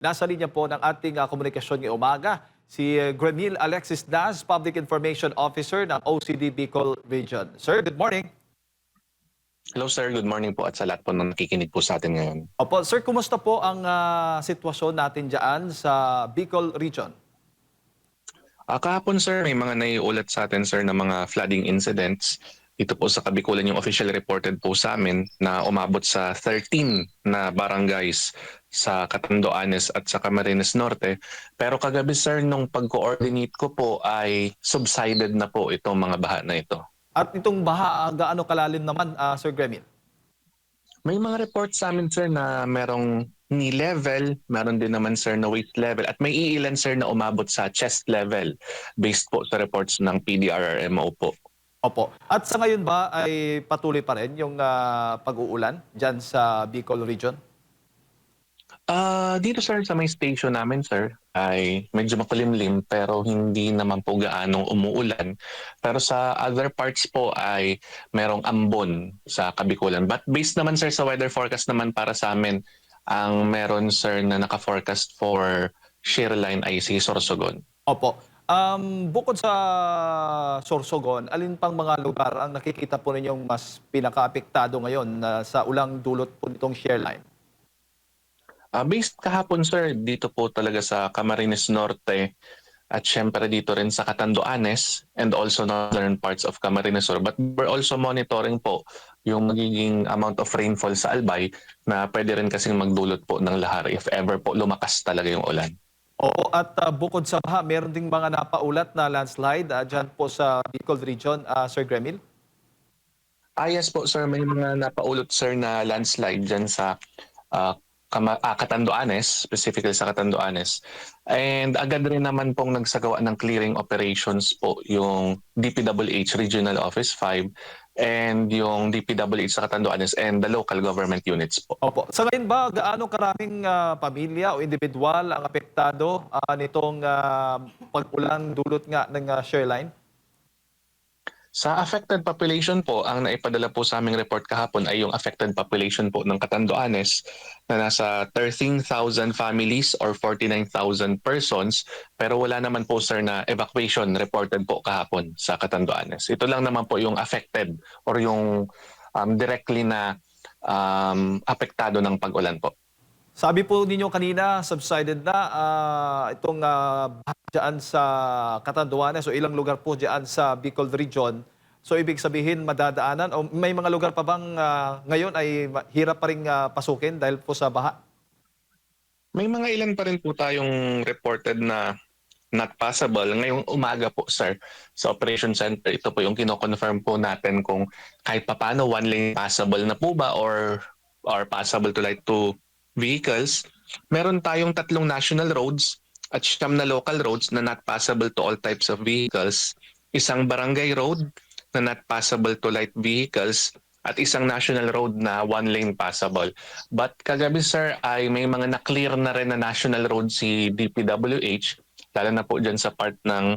Nasa linya po ng ating komunikasyon ngayong umaga, si Granil Alexis Daz, Public Information Officer ng OCD Bicol Region. Sir, good morning. Hello sir, good morning po at sa lahat po na nakikinig po sa atin ngayon. Opo, sir, kumusta po ang sitwasyon natin dyan sa Bicol Region? Kahapon sir, may mga naiulat sa atin sir na mga flooding incidents. Ito po sa Kabikulan yung official reported po sa amin na umabot sa 13 na barangays sa Catanduanes at sa Camarines Norte. Pero kagabi sir, nung pag-coordinate ko po ay subsided na po itong mga baha na ito. At itong baha, gaano kalalim naman, Sir Granil? May mga reports sa amin sir na merong knee level, meron din naman sir na waist level at may iilan sir na umabot sa chest level based po sa reports ng PDRRMO po. Opo. At sa ngayon ba ay patuloy pa rin yung pag-uulan dyan sa Bicol Region? Dito sir sa may station namin sir ay medyo makulimlim pero hindi naman po gaanong umuulan. Pero sa other parts po ay merong ambon sa Kabikulan. But based naman sir sa weather forecast naman para sa amin, ang meron sir na naka-forecast for shear line ay si Sorsogon. Opo. Bukod sa Sorsogon, alin pang mga lugar ang nakikita po ninyong mas pinakaapektado ngayon sa ulang dulot po nitong share line? Based kahapon sir, dito po talaga sa Camarines Norte at syempre dito rin sa Catanduanes and also northern parts of Camarines Sur. But we're also monitoring po yung magiging amount of rainfall sa Albay na pwede rin kasing magdulot po ng lahar if ever po lumakas talaga yung ulan. Oo, at bukod sa baha, meron ding mga napaulat na landslide dyan po sa Bicol Region, Sir Gremil? Yes po sir, may mga napaulot sir na landslide dyan sa ah, Catanduanes, specifically sa Catanduanes. And agad rin naman pong nagsagawa ng clearing operations po yung DPWH Regional Office 5 and yung DPWH sa Catanduanes and the local government units po. Opo. Sa ngayon ba, gaano karaming pamilya o individual ang apektado nitong pag-ulan dulot nga ng share line? Sa affected population po, ang naipadala po sa aming report kahapon ay yung affected population po ng Catanduanes na nasa 13,000 families or 49,000 persons. Pero wala naman po sir na evacuation reported po kahapon sa Catanduanes. Ito lang naman po yung affected or yung directly na apektado ng pag-ulan po. Sabi po ninyo kanina, subsided na itong baha dyan sa Catanduanes o ilang lugar po dyan sa Bicol Region. So ibig sabihin madadaanan o may mga lugar pa bang ngayon ay hirap pa rin pasukin dahil po sa baha? May mga ilan pa rin po tayong reported na not passable. Ngayong umaga po, sir, sa Operation Center, ito po yung kino-confirm po natin kung kahit papano one lane passable na po ba or passable to like two vehicles. Meron tayong 3 national roads at 9 na local roads na not passable to all types of vehicles. Isang barangay road na not passable to light vehicles at isang national road na one lane passable. But kagabi sir ay may mga na-clear na rin na national road si DPWH, lalo na po dyan sa part ng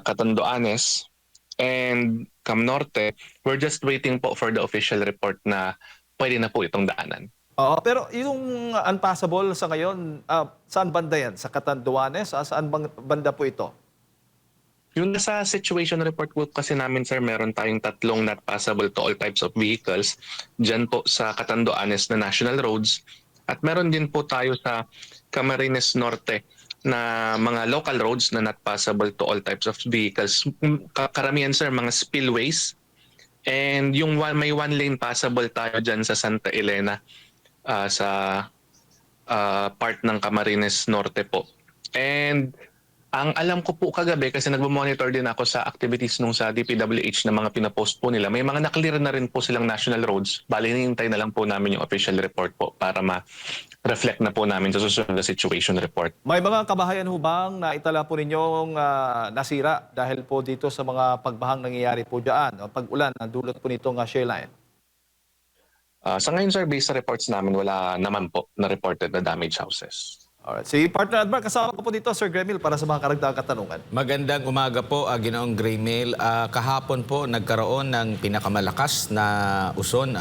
Catanduanes and Cam Norte. We're just waiting po for the official report na pwede na po itong daanan. Oo, pero yung unpassable sa ngayon, saan banda yan? Sa Catanduanes? Saan banda po ito? Yung nasa situation report po kasi namin sir, meron tayong 3 not passable to all types of vehicles dyan po sa Catanduanes na national roads at meron din po tayo sa Camarines Norte na mga local roads na not passable to all types of vehicles. Karamihan sir, mga spillways and yung may one lane passable tayo dyan sa Santa Elena sa part ng Camarines Norte po. And ang alam ko po kagabi, kasi nagmo-monitor din ako sa activities nung sa DPWH na mga pinapost po nila, may mga na-clear na rin po silang national roads. Bali, hinihintay na lang po namin yung official report po para ma-reflect na po namin sa susunod na situation report. May mga kabahayan ho bang na itala po ninyong nasira dahil po dito sa mga pagbahang nangyayari po dyan o pag-ulan na dulot po nitong share line? Sa ngayon sir, based sa reports namin, wala naman po na reported na damage houses. Alright. Si Partner Admar, kasama ko po dito, Sir Gremil, para sa mga karagdagang katanungan. Magandang umaga po, Ginoong Graymail. Kahapon po nagkaroon ng pinakamalakas na uson,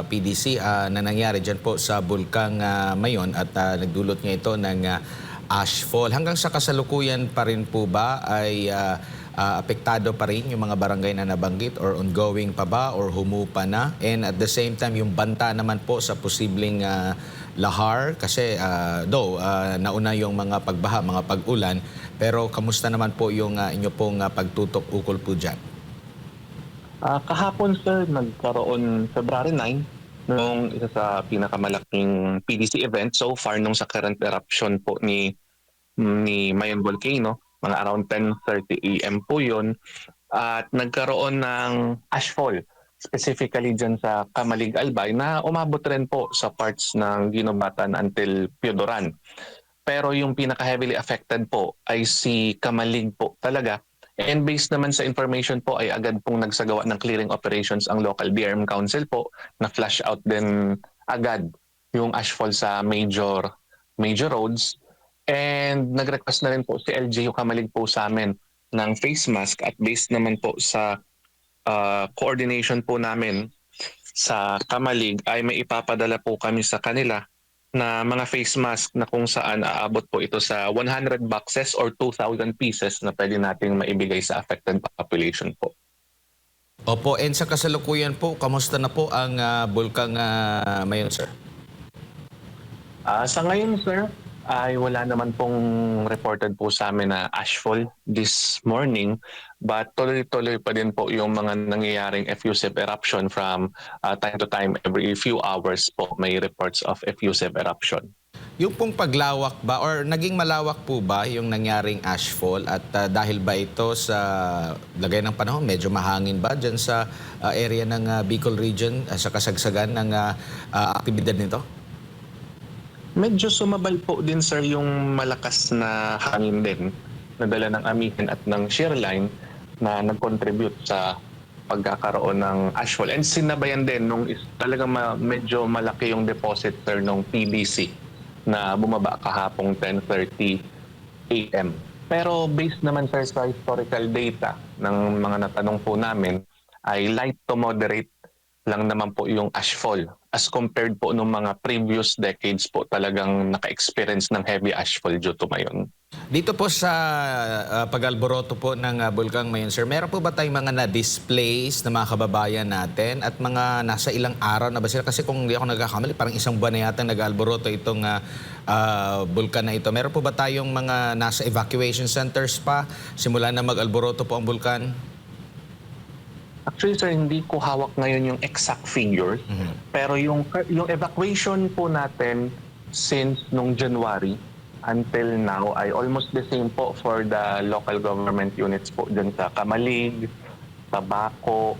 PDC, na nangyari dyan po sa Bulkang Mayon at nagdulot nga ito ng ashfall. Hanggang sa kasalukuyan pa rin po ba ay apektado pa rin yung mga barangay na nabanggit or ongoing pa ba or humupa na? And at the same time, yung banta naman po sa posibleng lahar kasi nauna yung mga pagbaha, mga pag-ulan. Pero kamusta naman po yung inyo pong pagtutok ukol po dyan? Kahapon sir, nagkaroon February 9 nung isa sa pinakamalaking PDC event so far nung sa current eruption po ni Mayon Volcano. Mga around 10:30 AM po yun. At nagkaroon ng ashfall, specifically dyan sa Kamalig Albay na umabot rin po sa parts ng Ginobatan until Piodoran. Pero yung pinaka-heavily affected po ay si Kamalig po talaga. And based naman sa information po ay agad pong nagsagawa ng clearing operations ang local DRM Council po na flush out din agad yung ashfall sa major roads. And nag-request na rin po si LGU Kamalig po sa amin ng face mask at based naman po sa coordination po namin sa Kamalig ay may ipapadala po kami sa kanila na mga face mask na kung saan aabot po ito sa 100 boxes or 2,000 pieces na pwede nating maibigay sa affected population po. Opo, and sa kasalukuyan po, kamusta na po ang Bulkang Mayon, sir? Sa ngayon sir, ay wala naman pong reported po sa amin na ashfall this morning but tuloy-tuloy pa din po yung mga nangyayaring effusive eruption from time to time. Every few hours po may reports of effusive eruption. Yung pong paglawak ba or naging malawak po ba yung nangyaring ashfall at dahil ba ito sa lagay ng panahon, medyo mahangin ba dyan sa area ng Bicol region sa kasagsagan ng aktibidad nito? Medyo sumabal po din sir yung malakas na hangin din na dala ng amihan at ng shear line na nag-contribute sa pagkakaroon ng ashfall. And sinabayan din nung talagang medyo malaki yung deposit sir nung PDC na bumaba kahapong 10:30 AM. Pero based naman sir sa historical data ng mga natanong po namin ay light to moderate lang naman po yung ashfall as compared po nung mga previous decades po talagang naka-experience ng heavy ashfall due to Mayon. Dito po sa pag-alboroto po ng Bulkang Mayon, sir, meron po ba tayong mga na-displace na mga kababayan natin at mga nasa ilang araw na ba sila? Kasi kung hindi ako nagkakamali, parang isang buwan na yata nag-alboroto itong bulkan na ito. Meron po ba tayong mga nasa evacuation centers pa simula na mag-alboroto po ang bulkan? Actually sir, hindi ko hawak ngayon yung exact figures. Pero yung evacuation po natin since nung January until now ay almost the same po for the local government units po dyan sa Kamalig, Tabaco,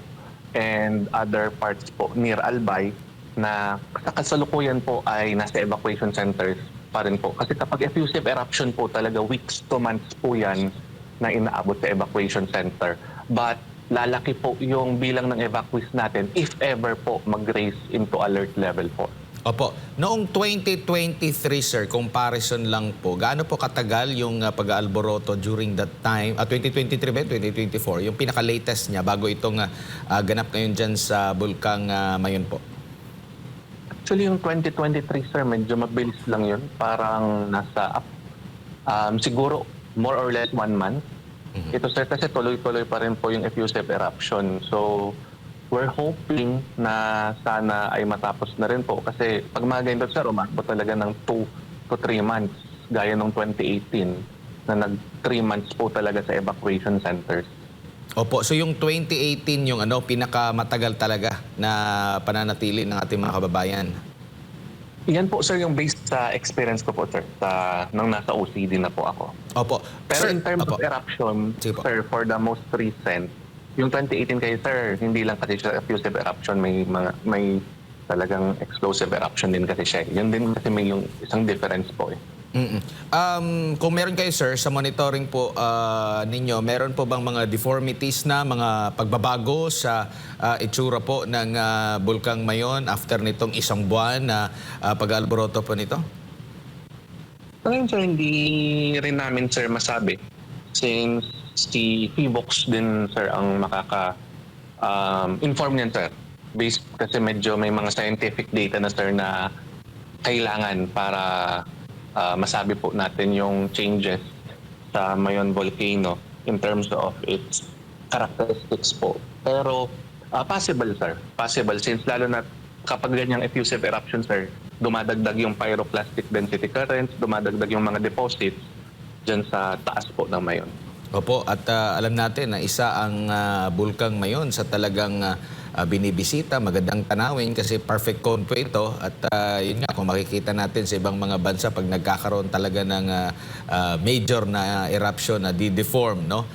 and other parts po near Albay na sa kasalukuyan po ay nasa evacuation centers pa rin po. Kasi kapag effusive eruption po talaga weeks to months po yan na inaabot sa evacuation center. But lalaki po yung bilang ng evacuees natin if ever po mag-raise into alert level po. Opo. Noong 2023, sir, comparison lang po, gaano po katagal yung pag-aalboroto during that time? 2023 ba? 2024? Yung pinaka-latest niya bago itong ganap ngayon dyan sa Bulkang Mayon po? Actually, yung 2023, sir, medyo mabilis lang yun. Parang nasa siguro more or less 1 month. Ito sir, kasi tuloy-tuloy pa rin po yung effusive eruption. So, we're hoping na sana ay matapos na rin po. Kasi pag mga ganito sir, umakbo talaga ng 2 to 3 months. Gaya nung 2018 na nag 3 months po talaga sa evacuation centers. Opo, so yung 2018 yung pinakamatagal talaga na pananatili ng ating mga kababayan. Yan po sir yung based sa experience ko po sir, nang nasa OCD na po ako. Opo. Pero Sir, in terms opo. of eruption, Sige po. sir, for the most recent, yung 2018 kayo sir, hindi lang kasi siya effusive eruption, may talagang explosive eruption din kasi siya. Yun din kasi may yung isang difference po eh. Kung meron kayo, sir, sa monitoring po ninyo, meron po bang mga deformities na, mga pagbabago sa itsura po ng Bulkang Mayon after nitong isang buwan na pag-alboroto po nito? So ngayon sir, hindi rin namin sir masabi since si PHIVOLCS din sir ang inform niyan sir. Based kasi medyo may mga scientific data na sir na kailangan para masabi po natin yung changes sa Mayon volcano in terms of its characteristics po. Pero possible sir, possible since lalo na kapag ganyang effusive eruption sir, dumadagdag yung pyroclastic density currents, dumadagdag yung mga deposits dyan sa taas po ng Mayon. Opo, at alam natin na isa ang bulkang Mayon sa talagang binibisita, magandang tanawin kasi perfect cone po ito. At yun nga, kung makikita natin sa ibang mga bansa, pag nagkakaroon talaga ng major na eruption na di-deform, no?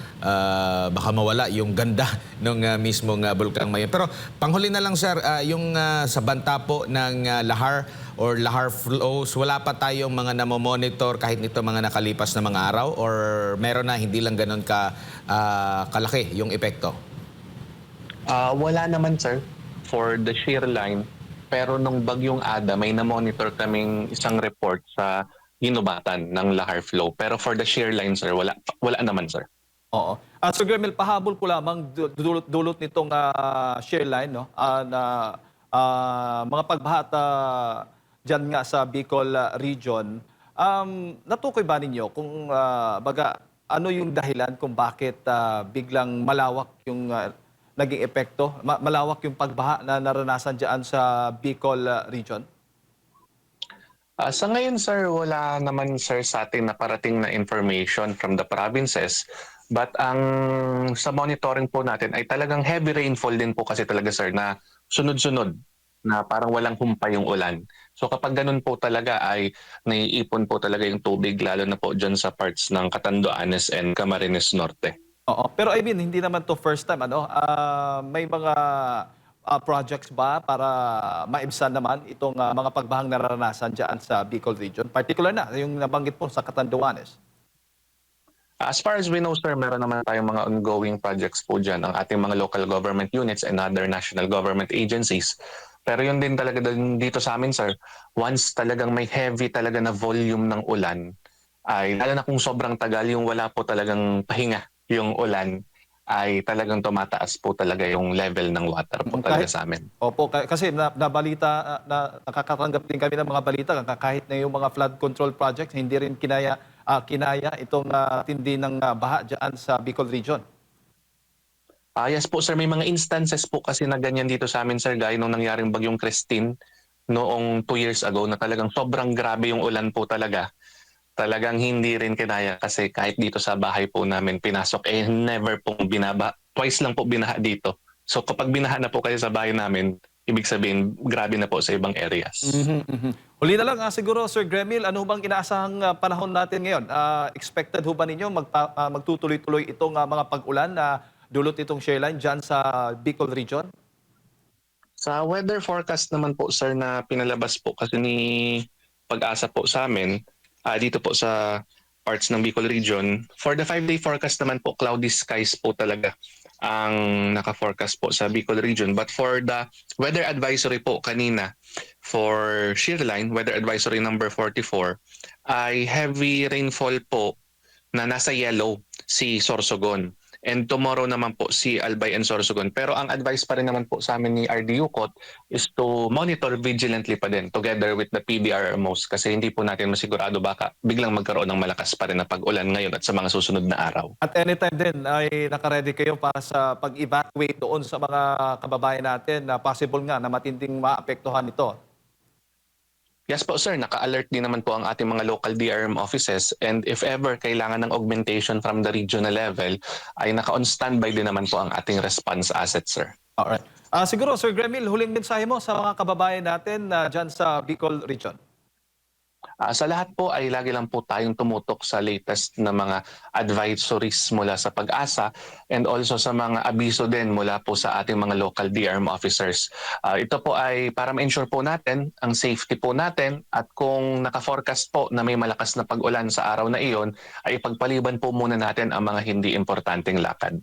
Baka mawala yung ganda ng mismong bulkang Mayon. Pero panghuli na lang sir, yung sa banta po ng lahar or lahar flows, wala pa tayong mga namomonitor kahit nito mga nakalipas na mga araw or meron na hindi lang ganun kalaki yung epekto? Wala naman sir for the shear line, pero nung bagyong Ada may na-monitor kaming isang report sa ginubatan ng lahar flow. Pero for the shear line sir, wala naman sir. Oo. Sir Gramil, pahabol ko lamang dulot nitong share line, no? Na mga pagbaha dyan nga sa Bicol region. Natukoy ba ninyo kung ano yung dahilan kung bakit biglang malawak yung naging epekto, malawak yung pagbaha na naranasan dyan sa Bicol region? Sa ngayon sir, wala naman sir sa atin na parating na information from the provinces. But ang sa monitoring po natin ay talagang heavy rainfall din po kasi talaga sir na sunod-sunod na parang walang humpay yung ulan. So kapag ganun po talaga ay naiipon po talaga yung tubig lalo na po dyan sa parts ng Catanduanes and Camarines Norte. Oo. Pero I mean, hindi naman to first time, ano? May mga projects ba para maibsan naman itong mga pagbahang nararanasan dyan sa Bicol region? Particular na, yung nabanggit po sa Catanduanes. As far as we know, sir, meron naman tayong mga ongoing projects po dyan, ang ating mga local government units and other national government agencies. Pero yun din talaga dito sa amin, sir, once talagang may heavy talaga na volume ng ulan, ay lalo na kung sobrang tagal yung wala po talagang pahinga yung ulan, ay talagang tumataas po talaga yung level ng water po talaga sa amin. Opo, kasi nabalita, nakakatanggap din kami ng mga balita kahit na yung mga flood control projects, hindi rin kinaya itong tindi ng baha dyan sa Bicol region. Yes po sir, may mga instances po kasi na ganyan dito sa amin sir, gaya nung nangyaring bagyong Christine noong 2 years ago na talagang sobrang grabe yung ulan po talaga. Talagang hindi rin kinaya kasi kahit dito sa bahay po namin pinasok, never pong binaba. Twice lang po binaha dito. So kapag binaha na po kayo sa bahay namin, ibig sabihin grabe na po sa ibang areas. Huli na lang siguro, Sir Gramil, ano bang inaasahang panahon natin ngayon? Expected ho ba ninyo magtutuloy-tuloy itong mga pag-ulan na dulot itong shareline dyan sa Bicol region? Sa weather forecast naman po sir na pinalabas po kasi ni Pag-asa po sa amin, dito po sa parts ng Bicol region, for the 5-day forecast naman po, cloudy skies po talaga ang naka-forecast po sa Bicol region. But for the weather advisory po kanina, for shearline, weather advisory number 44, ay heavy rainfall po na nasa yellow si Sorsogon. And tomorrow naman po si Albay and Sorsogon. Pero ang advice pa rin naman po sa amin ni RDUCOT is to monitor vigilantly pa din together with the PBRMOs kasi hindi po natin masigurado baka biglang magkaroon ng malakas pa rin na pag-ulan ngayon at sa mga susunod na araw. At anytime din ay nakaredy kayo para sa pag-evacuate doon sa mga kababayan natin na possible nga na matinding maapektuhan ito. Yes po sir, naka-alert din naman po ang ating mga local DRM offices and if ever kailangan ng augmentation from the regional level ay naka-on standby din naman po ang ating response assets sir. Alright. Siguro, Sir Gramil, huling mensahe mo sa mga kababayan natin na dyan sa Bicol region. Sa lahat po ay lagi lang po tayong tumutok sa latest na mga advisories mula sa Pag-asa and also sa mga abiso din mula po sa ating mga local DRM officers. Ito po ay para ma-ensure po natin ang safety po natin at kung naka-forecast po na may malakas na pag-ulan sa araw na iyon ay ipagpaliban po muna natin ang mga hindi importanteng lakad.